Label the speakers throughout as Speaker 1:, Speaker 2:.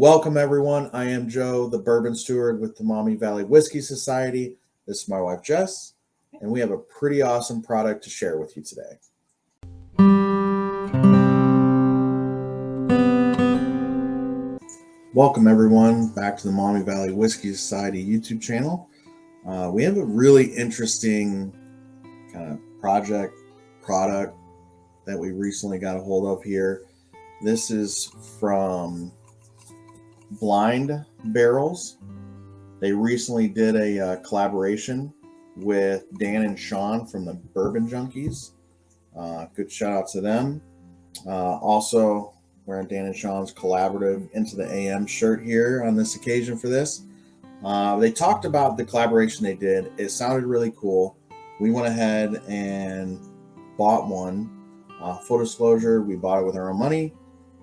Speaker 1: Welcome, everyone. I am Joe, the bourbon steward with the Maumee Valley Whiskey Society. This is my wife, Jess, and we have a pretty awesome product to share with you today. Welcome, everyone, back to the Maumee Valley Whiskey Society YouTube channel. We have a really interesting kind of product that we recently got a hold of here. This is from Blind Barrels. They recently did a collaboration with Dan and Sean from the Bourbon Junkies. Good shout out to them. Also wearing Dan and Sean's collaborative Into the AM shirt here on this occasion for this. They talked about the collaboration they did. It sounded really cool. We went ahead and bought one. Full disclosure, we bought it with our own money.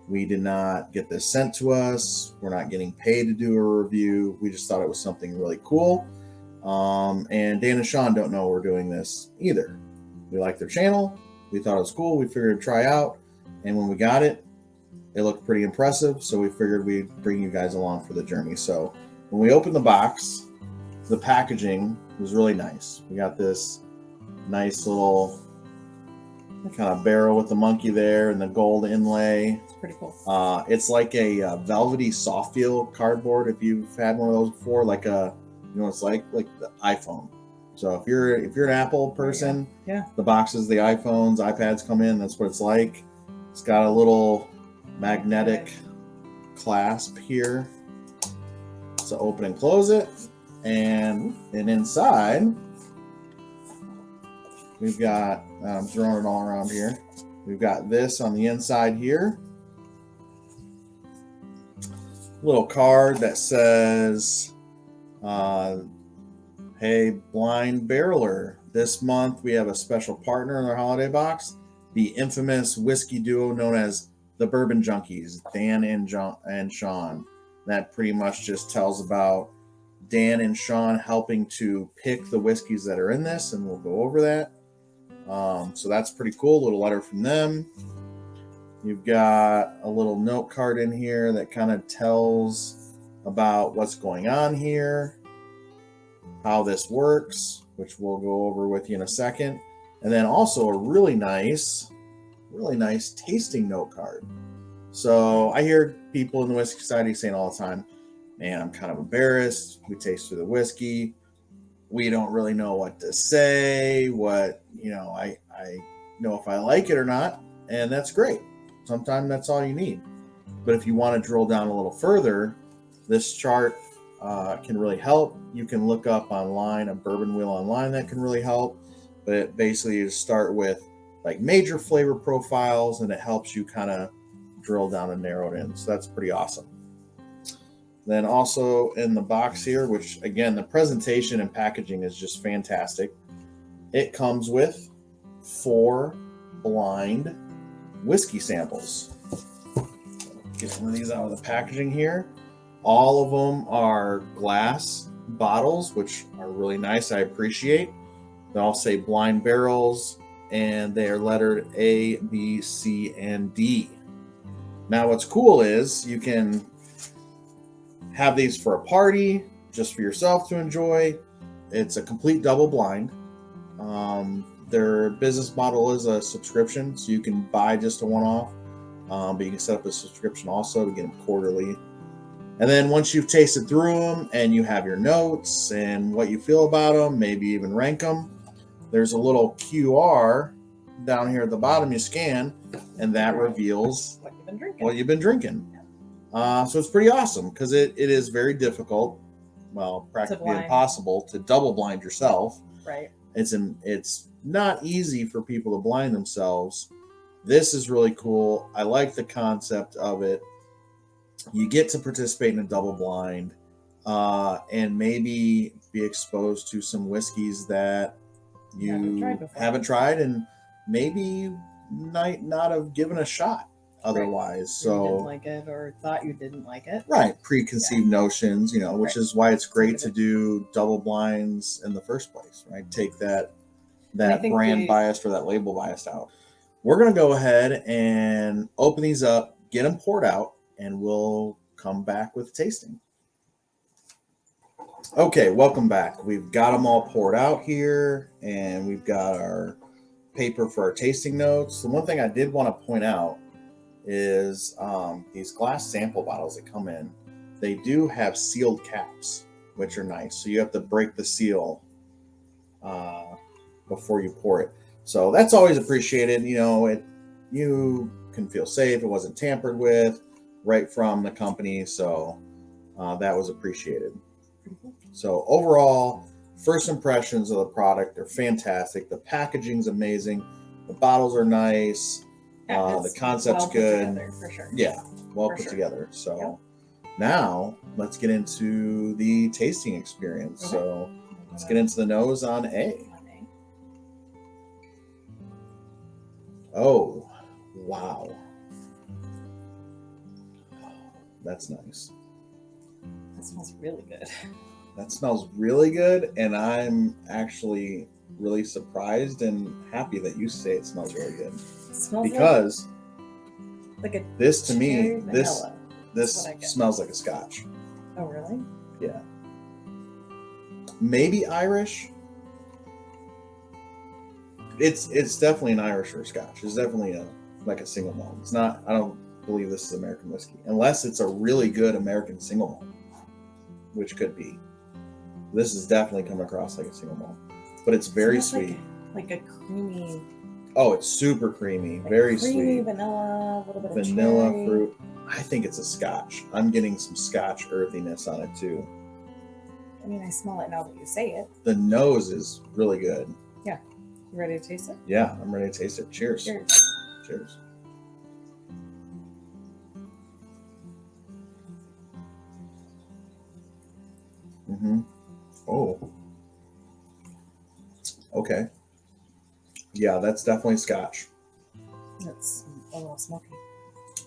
Speaker 1: We did not get this sent to us. We're not getting paid to do a review. We just thought it was something really cool. And Dan and Sean don't know we're doing this either. We like their channel. We thought it was cool. We figured to try out. And when we got it, it looked pretty impressive. So we figured we'd bring you guys along for the journey. So when we opened the box, the packaging was really nice. We got this nice little kind of barrel with the monkey there and the gold inlay.
Speaker 2: It's pretty cool.
Speaker 1: It's like a velvety soft feel cardboard. If you've had one of those before, like you know what it's like the iPhone. So if you're an Apple person,
Speaker 2: yeah.
Speaker 1: The boxes, the iPhones, iPads come in. That's what it's like. It's got a little magnetic clasp here. So open and close it, and inside we've got, I'm throwing it all around here. We've got this on the inside here. Little card that says, hey, Blind Barreler, this month we have a special partner in our holiday box, the infamous whiskey duo known as the Bourbon Junkies, Dan and Sean. That pretty much just tells about Dan and Sean helping to pick the whiskeys that are in this, and we'll go over that. So that's pretty cool. A little letter from them. You've got a little note card in here that kind of tells about what's going on here, how this works, which we'll go over with you in a second. And then also a really nice tasting note card. So I hear people in the Whiskey Society saying all the time, man, I'm kind of embarrassed. We taste through the whiskey. We don't really know what to say, I know if I like it or not, and that's great. Sometimes that's all you need. But if you want to drill down a little further, this chart can really help. You can look up online, a bourbon wheel online that can really help. But it basically you start with like major flavor profiles, and it helps you kind of drill down and narrow it in. So that's pretty awesome. Then also in the box here, which again, the presentation and packaging is just fantastic. It comes with 4 blind whiskey samples. Get some of these out of the packaging here. All of them are glass bottles, which are really nice. I appreciate. They all say Blind Barrels, and they are lettered A, B, C, and D. Now what's cool is you can have these for a party, just for yourself to enjoy. It's a complete double blind. Their business model is a subscription, so you can buy just a one-off, but you can set up a subscription also to get them quarterly. And then once you've tasted through them and you have your notes and what you feel about them, maybe even rank them, there's a little QR down here at the bottom you scan, and that reveals what you've been drinking. So it's pretty awesome because it is very difficult, well, practically impossible to double blind yourself.
Speaker 2: Right.
Speaker 1: It's not easy for people to blind themselves. This is really cool. I like the concept of it. You get to participate in a double blind and maybe be exposed to some whiskeys that you haven't tried and maybe might not have given a shot otherwise. So
Speaker 2: you didn't like it or thought you didn't like it.
Speaker 1: Right. Preconceived notions, which is why it's great to do double blinds in the first place, right? Take that brand biased or that label biased out. We're going to go ahead and open these up, get them poured out, and we'll come back with tasting. Okay, welcome back. We've got them all poured out here, and we've got our paper for our tasting notes. The one thing I did want to point out is these glass sample bottles that come in, they do have sealed caps, which are nice. So you have to break the seal before you pour it. So that's always appreciated. You can feel safe. It wasn't tampered with right from the company. So that was appreciated. So overall, first impressions of the product are fantastic. The packaging's amazing. The bottles are nice. The concept's
Speaker 2: well
Speaker 1: good.
Speaker 2: Put together, for sure.
Speaker 1: Yeah, well
Speaker 2: For
Speaker 1: put
Speaker 2: sure.
Speaker 1: together. So now let's get into the tasting experience.
Speaker 2: Okay.
Speaker 1: So let's get into the nose on A. Oh, wow. That's nice.
Speaker 2: That smells really good.
Speaker 1: That smells really good, and I'm actually really surprised and happy that you say it smells really good.
Speaker 2: It smells
Speaker 1: Because
Speaker 2: like
Speaker 1: this to me,
Speaker 2: cherry
Speaker 1: this
Speaker 2: vanilla.
Speaker 1: this
Speaker 2: what I get.
Speaker 1: smells like a scotch.
Speaker 2: Oh, really?
Speaker 1: Yeah. Maybe Irish. It's definitely an Irish or scotch. It's definitely like a single malt. It's not. I don't believe this is American whiskey, unless it's a really good American single malt, which could be. This is definitely come across like a single malt, but it's very sweet.
Speaker 2: Like a creamy.
Speaker 1: Oh, it's super creamy,
Speaker 2: Like
Speaker 1: very
Speaker 2: creamy
Speaker 1: sweet.
Speaker 2: vanilla, a little bit of
Speaker 1: Vanilla
Speaker 2: cherry.
Speaker 1: fruit. I think it's a scotch. I'm getting some scotch earthiness on it too.
Speaker 2: I mean, I smell it now that you say it.
Speaker 1: The nose is really good.
Speaker 2: Yeah. You ready to taste it?
Speaker 1: Yeah, I'm ready to taste it. Cheers.
Speaker 2: Cheers.
Speaker 1: Cheers. Mm-hmm. Oh. Okay. Yeah, that's definitely scotch.
Speaker 2: It's a little smoky.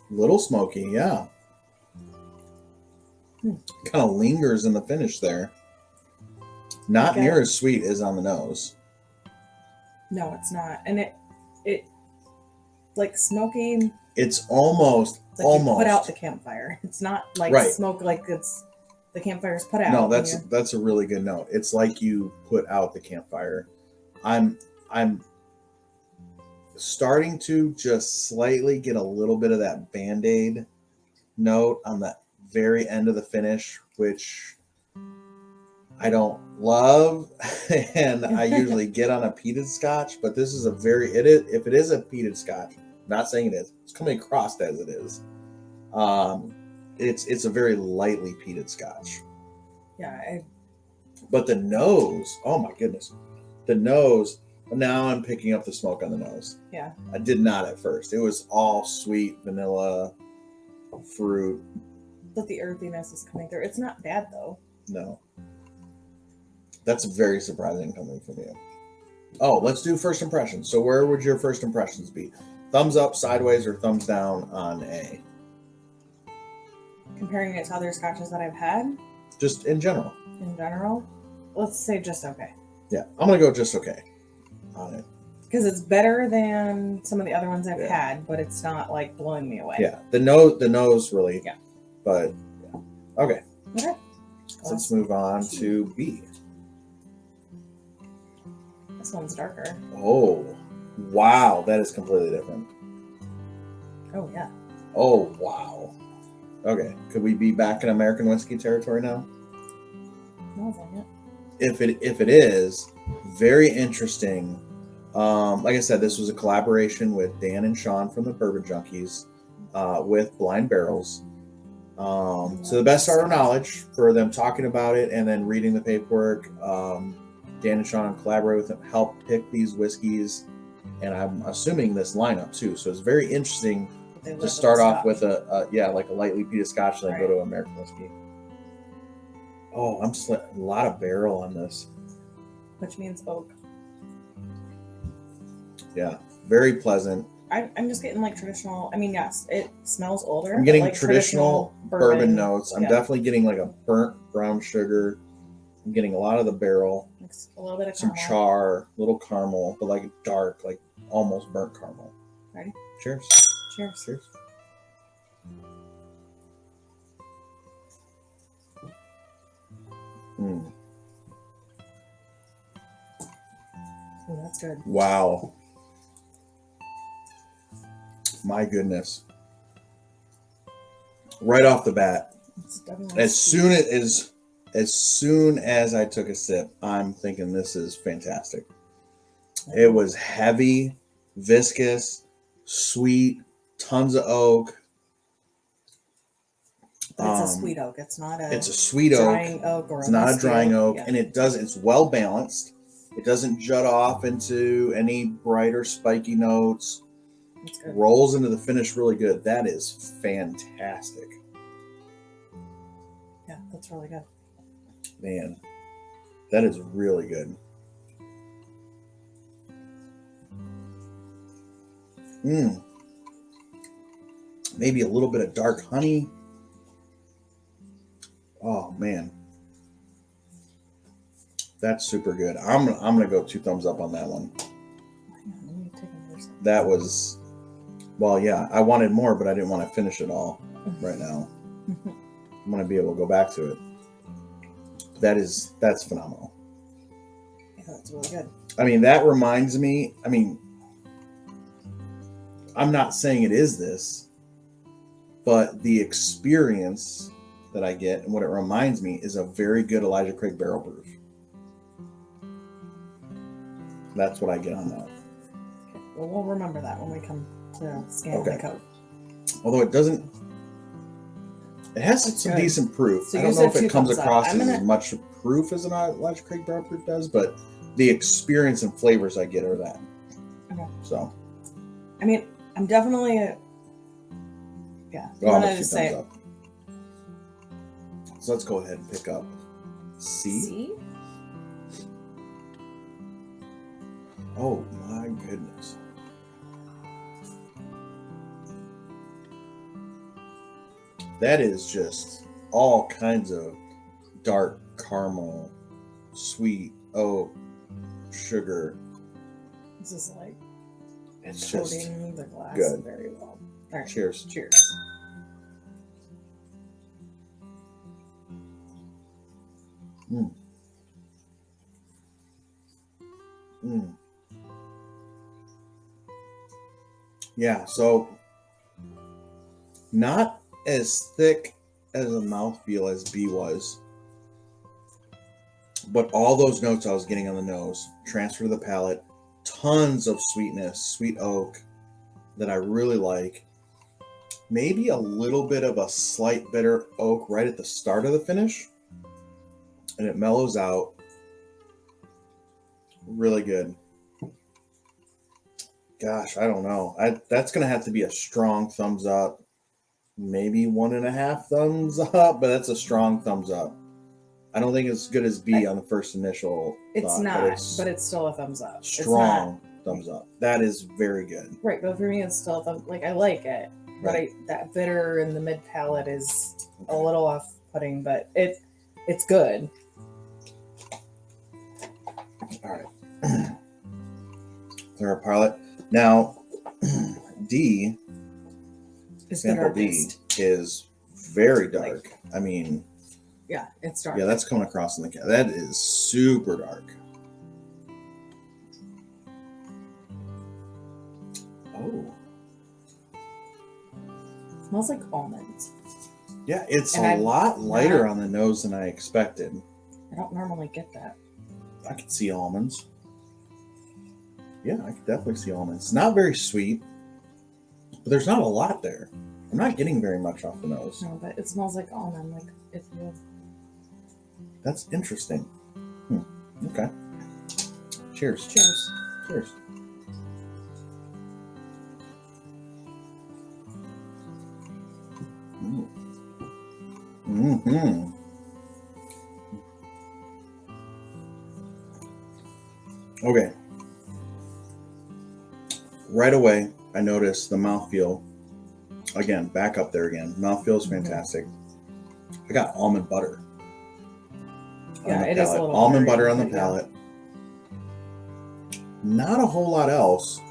Speaker 1: Little smoky, yeah. Kind of lingers in the finish there. Not
Speaker 2: Okay.
Speaker 1: near as sweet as on the nose.
Speaker 2: No, it's not. And it like smoky.
Speaker 1: It's almost
Speaker 2: Like you put out the campfire. It's not like
Speaker 1: Right.
Speaker 2: smoke like it's the campfire's put out.
Speaker 1: No, that's a really good note. It's like you put out the campfire. I'm starting to just slightly get a little bit of that Band-Aid note on the very end of the finish, which I don't love, and I usually get on a peated scotch, but this is if it is a peated scotch, not saying it is, it's coming across as it is. It's a very lightly peated scotch.
Speaker 2: Yeah.
Speaker 1: But the nose, oh my goodness. The nose, now I'm picking up the smoke on the nose.
Speaker 2: Yeah.
Speaker 1: I did not at first. It was all sweet vanilla fruit.
Speaker 2: But the earthiness is coming through. It's not bad though.
Speaker 1: No. That's very surprising coming from you. Oh, let's do first impressions. So where would your first impressions be? Thumbs up, sideways, or thumbs down on A?
Speaker 2: Comparing it to other scotches that I've had
Speaker 1: Just in general.
Speaker 2: in general, let's say just okay.
Speaker 1: Yeah, I'm going to go just okay on it.
Speaker 2: Because it's better than some of the other ones I've
Speaker 1: Yeah.
Speaker 2: had, but it's not like blowing me away.
Speaker 1: Yeah, the nose really.
Speaker 2: Yeah.
Speaker 1: But, yeah. Okay.
Speaker 2: Okay.
Speaker 1: Let's move on to B.
Speaker 2: This one's darker.
Speaker 1: Oh, wow. That is completely different.
Speaker 2: Oh, yeah.
Speaker 1: Oh, wow. Okay. Could we be back in American whiskey territory now?
Speaker 2: Smells like it.
Speaker 1: If it is, very interesting. Like I said, this was a collaboration with Dan and Sean from the Bourbon Junkies with Blind Barrels. To the best of our knowledge, for them talking about it and then reading the paperwork, Dan and Sean collaborated with them, helped pick these whiskeys, and I'm assuming this lineup too. So it's very interesting to start off with a lightly peated scotch, and then go to American whiskey. Oh, I'm a lot of barrel on this.
Speaker 2: Which means oak.
Speaker 1: Yeah, very pleasant.
Speaker 2: I'm just getting like traditional. I mean, yes, it smells older.
Speaker 1: I'm getting
Speaker 2: but, like,
Speaker 1: traditional bourbon notes. I'm
Speaker 2: yeah.
Speaker 1: definitely getting like a burnt brown sugar. I'm getting a lot of the barrel.
Speaker 2: A little bit of
Speaker 1: some
Speaker 2: caramel.
Speaker 1: char, little caramel, but like dark, like almost burnt caramel.
Speaker 2: Ready?
Speaker 1: Cheers.
Speaker 2: Cheers.
Speaker 1: Cheers. Mm.
Speaker 2: Oh, that's good.
Speaker 1: Wow. My goodness. Right off the bat,
Speaker 2: It's definitely
Speaker 1: as
Speaker 2: sweet.
Speaker 1: soon as I took a sip, I'm thinking this is fantastic. It was heavy, viscous, sweet, tons of oak.
Speaker 2: But it's a sweet oak. It's not a
Speaker 1: It's a sweet
Speaker 2: drying
Speaker 1: oak.
Speaker 2: oak or
Speaker 1: It's
Speaker 2: a
Speaker 1: not a
Speaker 2: musky
Speaker 1: drying oak,
Speaker 2: Yeah.
Speaker 1: and it's well balanced. It doesn't jut off into any brighter spiky notes.
Speaker 2: That's good.
Speaker 1: Rolls into the finish really good. That is fantastic.
Speaker 2: Yeah, that's really good.
Speaker 1: Man, that is really good. Maybe a little bit of dark honey. Oh man, that's super good. I'm gonna go 2 thumbs up on that one.
Speaker 2: Let me take another sip.
Speaker 1: That was, well, yeah. I wanted more, but I didn't want to finish it all right now. I'm gonna be able to go back to it. That's phenomenal.
Speaker 2: Yeah, that's really good.
Speaker 1: I mean, that reminds me. I mean, I'm not saying it is this, but the experience that I get and what it reminds me is a very good Elijah Craig barrel proof. That's what I get on that.
Speaker 2: Okay. Well, we'll remember that when we come to scan the code.
Speaker 1: Although it doesn't, it has some decent proof.
Speaker 2: So
Speaker 1: I don't know if it comes across as much proof as an Elijah Craig barrel proof does, but the experience and flavors I get are that.
Speaker 2: Okay.
Speaker 1: So,
Speaker 2: I mean, I'm definitely
Speaker 1: I'm gonna just say up. So let's go ahead and pick up C. Oh my goodness. That is just all kinds of dark caramel, sweet oak, sugar.
Speaker 2: This is like
Speaker 1: it's
Speaker 2: coating the glass
Speaker 1: good.
Speaker 2: Very well. All right.
Speaker 1: Cheers.
Speaker 2: Cheers.
Speaker 1: Mm. Mm. Yeah, so not as thick as a mouthfeel as B was, but all those notes I was getting on the nose transfer to the palate. Tons of sweetness, sweet oak that I really like. Maybe a little bit of a slight bitter oak right at the start of the finish, and it mellows out. Really good. Gosh, I don't know. That's gonna have to be a strong thumbs up. Maybe 1.5 thumbs up, but that's a strong thumbs up. I don't think it's as good as B on the first initial.
Speaker 2: It's not, but it's still a thumbs up.
Speaker 1: Strong thumbs up. That is very good.
Speaker 2: Right, but for me, it's still a thumb. Like I like it, but that bitter in the mid palate is a little off-putting, but it's good.
Speaker 1: All right. There our palate. Now, D, sample D, is very dark. Like, I mean,
Speaker 2: yeah, it's dark.
Speaker 1: Yeah, that's coming across in the that is super dark. Oh,
Speaker 2: it smells like almonds.
Speaker 1: Yeah, it's a lot lighter on the nose than I expected.
Speaker 2: I don't normally get that.
Speaker 1: I can see almonds. Yeah, I can definitely see almonds. It's not very sweet, but there's not a lot there. I'm not getting very much off the nose.
Speaker 2: No, but it smells like almond. Like if you.
Speaker 1: That's interesting. Okay. Cheers.
Speaker 2: Cheers.
Speaker 1: Cheers. Mm-hmm. Okay. Right away, I noticed the mouthfeel. Again, back up there again. Mouthfeel is fantastic. I got almond butter.
Speaker 2: Yeah, it is a little
Speaker 1: almond butter on the palate. Not a whole lot else.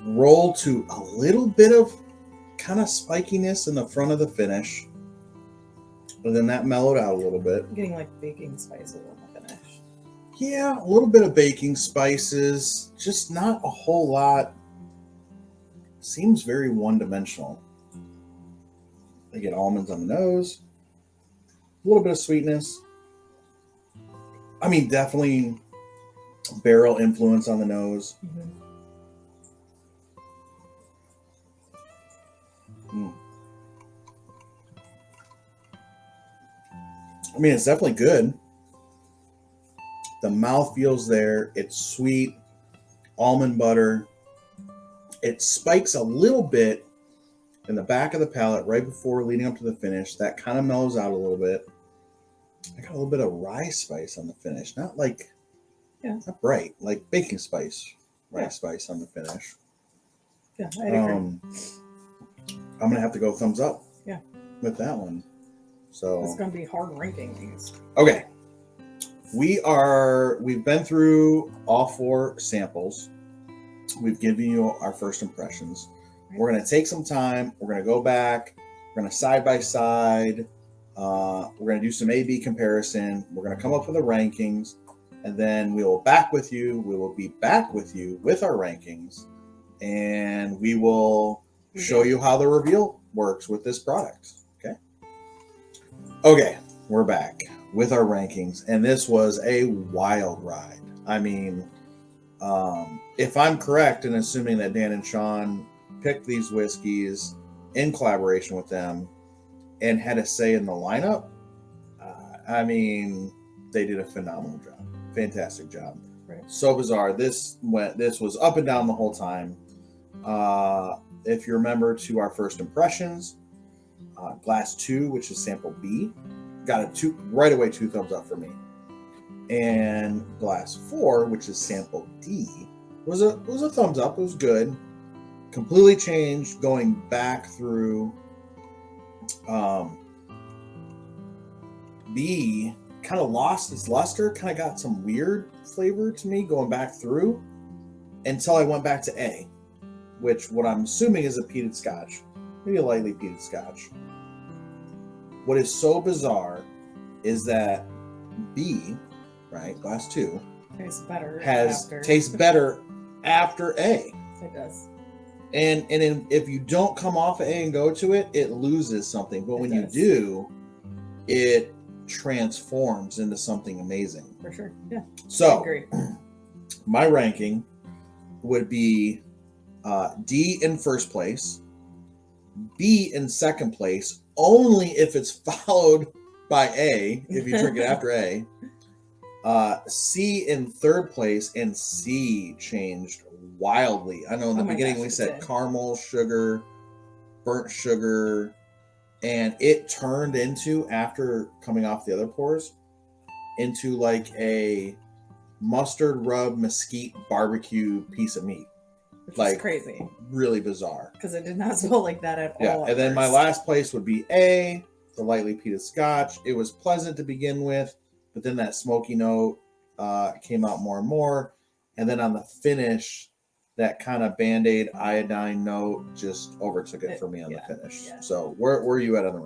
Speaker 1: Roll to a little bit of kind of spikiness in the front of the finish. And then that mellowed out a little bit.
Speaker 2: I'm getting like baking spice in the finish.
Speaker 1: Yeah, a little bit of baking spices, just not a whole lot. Seems very one-dimensional. I get almonds on the nose, a little bit of sweetness. I mean, definitely barrel influence on the nose. I mean, it's definitely good. The mouth feels there. It's sweet, almond butter. It spikes a little bit in the back of the palate right before leading up to the finish. That kind of mellows out a little bit. I got a little bit of rye spice on the finish. Not like, not bright, like baking spice, rye spice on the finish.
Speaker 2: Yeah, I agree.
Speaker 1: I'm going to have to go thumbs up with that one. So
Speaker 2: it's going to be hard ranking these.
Speaker 1: Okay. We've been through all 4 samples. We've given you our first impressions. Right. We're going to take some time. We're going to go back. We're going to side by side. We're going to do some A/B comparison. We're going to come up with the rankings, and then we will be back with you with our rankings, and we will show you how the reveal works with this product. Okay, we're back with our rankings, and this was a wild ride. I mean, if I'm correct in assuming that Dan and Sean picked these whiskeys in collaboration with them and had a say in the lineup, I mean, they did a phenomenal job. Fantastic job.
Speaker 2: Right.
Speaker 1: So bizarre. This was up and down the whole time. If you remember to our first impressions, glass 2, which is sample B, got a 2 right away, 2 thumbs up for me. And glass 4, which is sample D, was a thumbs up. It was good. Completely changed going back through. B kind of lost its luster, kind of got some weird flavor to me going back through until I went back to A, which what I'm assuming is a peated scotch, maybe a lightly peated scotch. What is so bizarre is that B, right, glass 2,
Speaker 2: tastes better
Speaker 1: tastes better after A.
Speaker 2: It does.
Speaker 1: And if you don't come off of A and go to it, it loses something. But when you do, it transforms into something amazing.
Speaker 2: For sure. Yeah.
Speaker 1: So,
Speaker 2: I agree.
Speaker 1: My ranking would be D in first place, B in second place, only if it's followed by A, if you drink it after A. C in third place, and C changed wildly. I know in the beginning we said caramel, sugar, burnt sugar, and it turned into, after coming off the other pours, into like a mustard rub mesquite barbecue piece of meat.
Speaker 2: Which is crazy.
Speaker 1: Really bizarre.
Speaker 2: Because it did not smell like that at all.
Speaker 1: Yeah, and then my last place would be A, the lightly peated scotch. It was pleasant to begin with, but then that smoky note came out more and more. And then on the finish, that kind of Band-Aid iodine note just overtook it for me on the finish. Yeah. So where are you at on the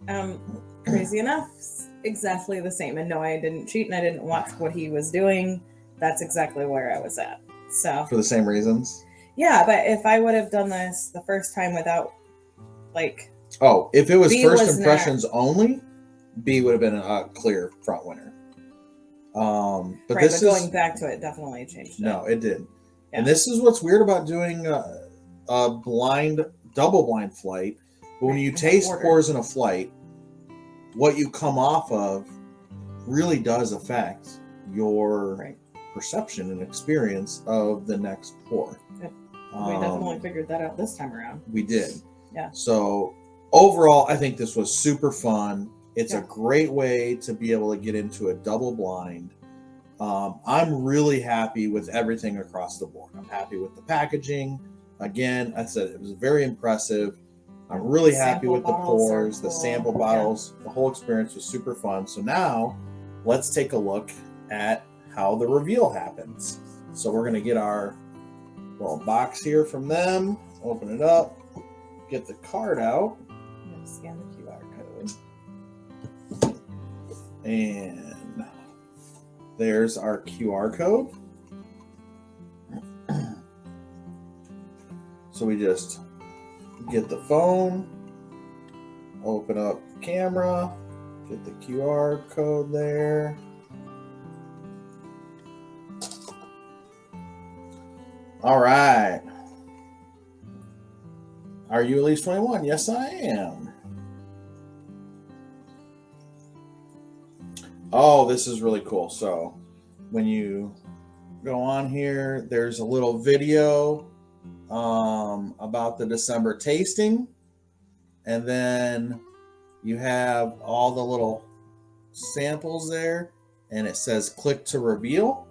Speaker 1: rankings?
Speaker 2: Crazy enough, exactly the same. And no, I didn't cheat and I didn't watch what he was doing. That's exactly where I was at. So
Speaker 1: for the same reasons?
Speaker 2: Yeah, but if I would have done this the first time without, like...
Speaker 1: Oh, if it was first impressions only, B would have been a clear front winner. But
Speaker 2: right,
Speaker 1: this
Speaker 2: but going back to it definitely changed it.
Speaker 1: No, it did. Yeah. And this is what's weird about doing a double blind flight. But when you taste pours in a flight, what you come off of really does affect your perception and experience of the next pour.
Speaker 2: Yep. We definitely figured that out this time around.
Speaker 1: We did.
Speaker 2: Yeah.
Speaker 1: So overall, I think this was super fun. It's a great way to be able to get into a double blind. I'm really happy with everything across the board. I'm happy with the packaging. Again, I said it was very impressive. I'm really happy with the pours, the sample bottles. The whole experience was super fun. So now let's take a look at how the reveal happens. So we're going to get our little box here from them, open it up, get the card out.
Speaker 2: I'm going to scan the QR code.
Speaker 1: And there's our QR code. So we just get the phone, open up the camera, get the QR code there. All right. Are you at least 21? Yes, I am. Oh, this is really cool. So when you go on here, there's a little video about the December tasting. And then you have all the little samples there. And it says click to reveal.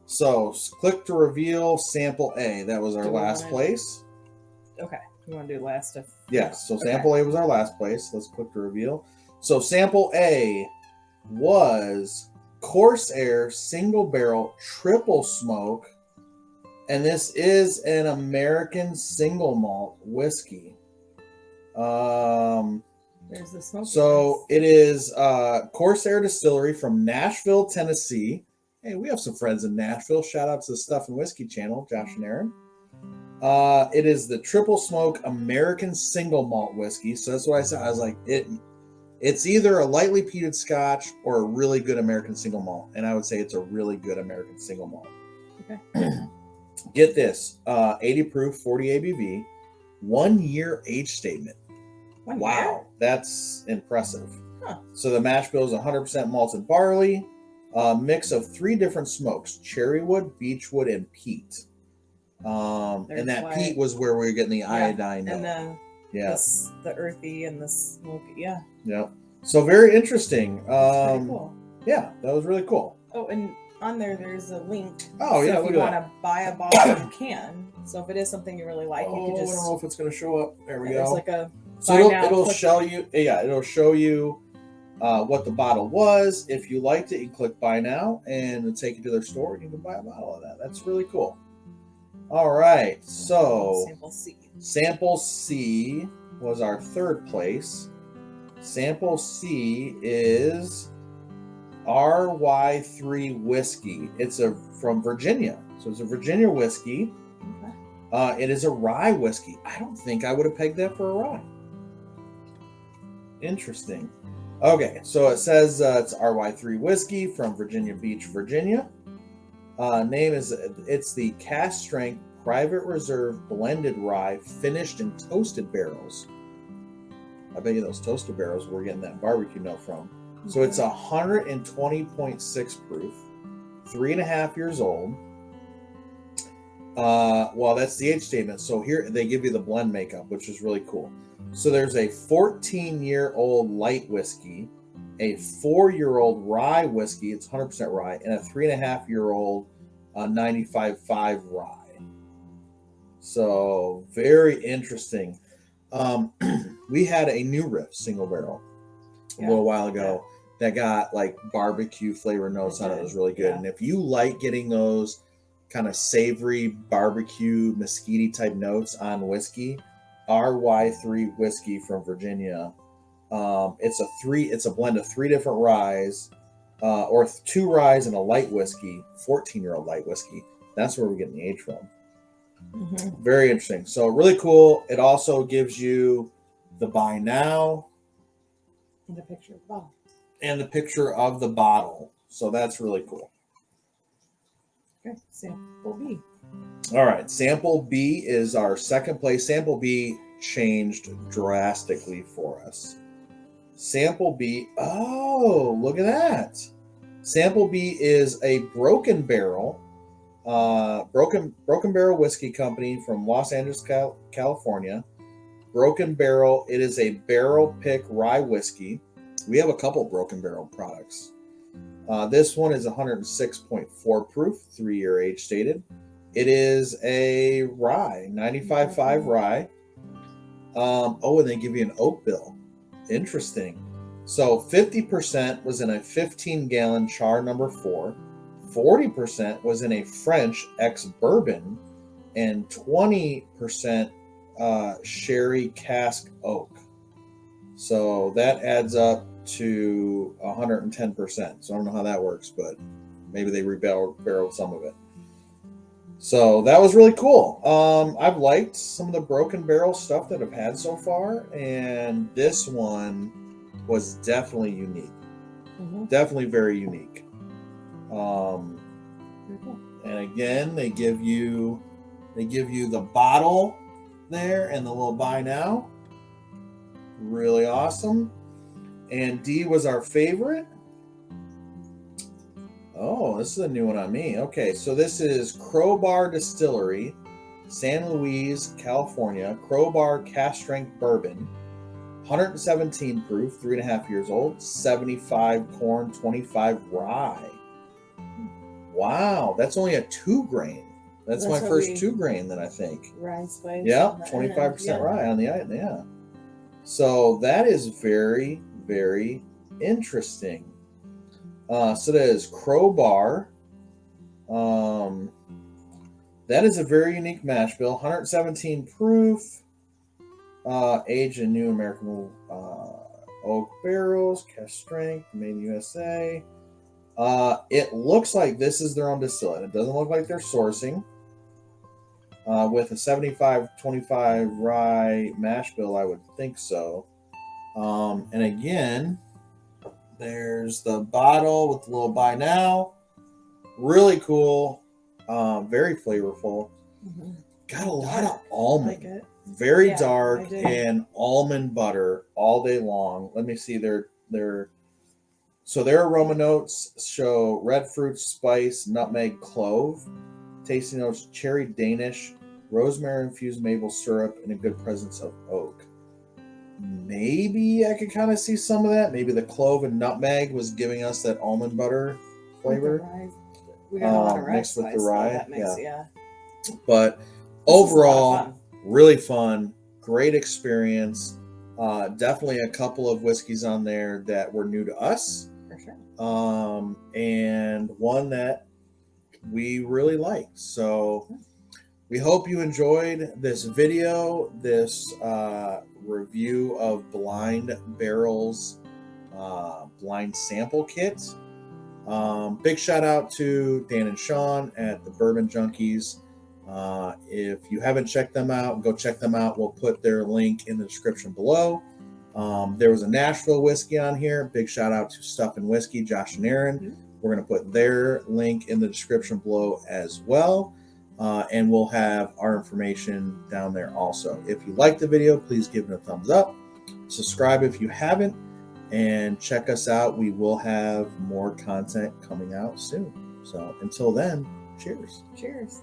Speaker 1: So click to reveal sample A. That was our last place.
Speaker 2: Okay. You want to do last?
Speaker 1: Yes. So sample A was our last place. Let's click to reveal. So sample A was Corsair single barrel triple smoke. And this is an American single malt whiskey.
Speaker 2: There's the smoke.
Speaker 1: So it is Corsair Distillery from Nashville, Tennessee. Hey, we have some friends in Nashville. Shout out to the Stuff and Whiskey channel, Josh and Aaron. It is the triple smoke American single malt whiskey. So that's what I said. I was like, it's either a lightly peated Scotch or a really good American single malt. And I would say it's a really good American single malt.
Speaker 2: Okay.
Speaker 1: Get this, 80 proof, 40 ABV, 1 year age statement. Wow, that's impressive.
Speaker 2: Huh.
Speaker 1: So the mash bill is 100% malted barley, a mix of 3 different smokes: cherrywood, beechwood, and peat. And that peat was where we were getting the iodine.
Speaker 2: And the earthy and the smoky. Yeah.
Speaker 1: Yep. So very interesting.
Speaker 2: Pretty cool.
Speaker 1: Yeah, that was really cool.
Speaker 2: Oh, and on there's a link.
Speaker 1: Oh, yeah.
Speaker 2: So if you want to buy a bottle, you can. So if it is something you really like, you can just.
Speaker 1: I don't know if it's going to show up. There we go.
Speaker 2: There's like a.
Speaker 1: So it'll show you. Yeah, it'll show you what the bottle was. If you liked it, you click buy now, and it'll take you to their store, and you can buy a bottle of that. That's really cool. All right, so sample C was our third place. Sample C is RY3 whiskey. It's from Virginia, so it's a Virginia whiskey. Okay. It is a rye whiskey. I don't think I would have pegged that for a rye. Interesting. Okay, so it says it's RY3 whiskey from Virginia Beach, Virginia. It's the cast strength private reserve blended rye finished in toasted barrels. I bet you those toasted barrels we're getting that barbecue note from. So it's 120.6 proof, 3.5 years old. Well, that's the age statement. So here they give you the blend makeup, which is really cool. So there's a 14-year-old light whiskey, a 4-year-old rye whiskey, it's 100% rye, and a 3.5-year-old 95.5 rye. So very interesting. We had a New Riff single barrel a little while ago that got like barbecue flavor notes on it. It was really good. Yeah. And if you like getting those kind of savory barbecue mesquite type notes on whiskey, RY3 whiskey from Virginia. It's a blend of 3 different ryes, or 2 ryes and a light whiskey, 14-year-old light whiskey. That's where we're getting the age from. Mm-hmm. Very interesting. So really cool. It also gives you the buy now
Speaker 2: and the picture of the bottle.
Speaker 1: And the picture of the bottle. So that's really cool.
Speaker 2: Okay, sample B.
Speaker 1: All right, sample B is our second place. Sample B changed drastically for us. Sample B, oh, look at that. Sample B is a Broken Barrel, Broken Barrel Whiskey Company from Los Angeles, California. Broken Barrel, it is a barrel pick rye whiskey. We have a couple Broken Barrel products. This one is 106.4 proof, 3-year age stated. It is a rye, 95.5 rye. And they give you an oak bill. Interesting. So 50% was in a 15-gallon char number 4. 40% was in a French ex-bourbon. And 20% sherry cask oak. So that adds up to 110%. So I don't know how that works, but maybe they barreled some of it. So that was really cool. I've liked some of the Broken Barrel stuff that I've had so far, and this one was definitely unique. Definitely very unique. And again, they give you the bottle there and the little buy now. Really awesome. And D was our favorite. Oh, this is a new one on me. Okay, so this is Crowbar Distillery, San Luis, California. Crowbar Cask Strength Bourbon, 117 proof, 3.5 years old, 75 corn, 25 rye. Wow, that's only a 2 grain. That's my first 2 grain then, I think.
Speaker 2: Rye spice.
Speaker 1: Yeah, 25% rye on the item. Yeah. So that is very, very interesting. So that is Crowbar. That is a very unique mash bill. 117 proof. Aged in new American oak barrels. Cask strength. Made in USA. It looks like this is their own distillate. It doesn't look like they're sourcing. With a 75-25 rye mash bill, I would think so. And again, there's the bottle with the little buy now. Really cool. Very flavorful. Got a lot of almond. Like it. Very dark and almond butter all day long. Let me see their aroma notes show red fruit, spice, nutmeg, clove. Tasting notes cherry Danish, rosemary infused maple syrup, and a good presence of oak. Maybe I could kind of see some of that. Maybe the clove and nutmeg was giving us that almond butter flavor.
Speaker 2: We got a lot of rye
Speaker 1: mixed with the rye.
Speaker 2: Yeah.
Speaker 1: But overall, really fun. Great experience. Definitely a couple of whiskeys on there that were new to us.
Speaker 2: For sure.
Speaker 1: And one that we really liked. So we hope you enjoyed this video, this review of Blind Barrel's blind sample kit. Big shout out to Dan and Sean at the Bourbon Junkies. If you haven't checked them out, go check them out. We'll put their link in the description below. There was a Nashville whiskey on here. Big shout out to Stuff and Whiskey, Josh and Aaron. We're going to put their link in the description below as well. And we'll have our information down there also. If you like the video, please give it a thumbs up. Subscribe if you haven't. And check us out. We will have more content coming out soon. So until then, cheers.
Speaker 2: Cheers.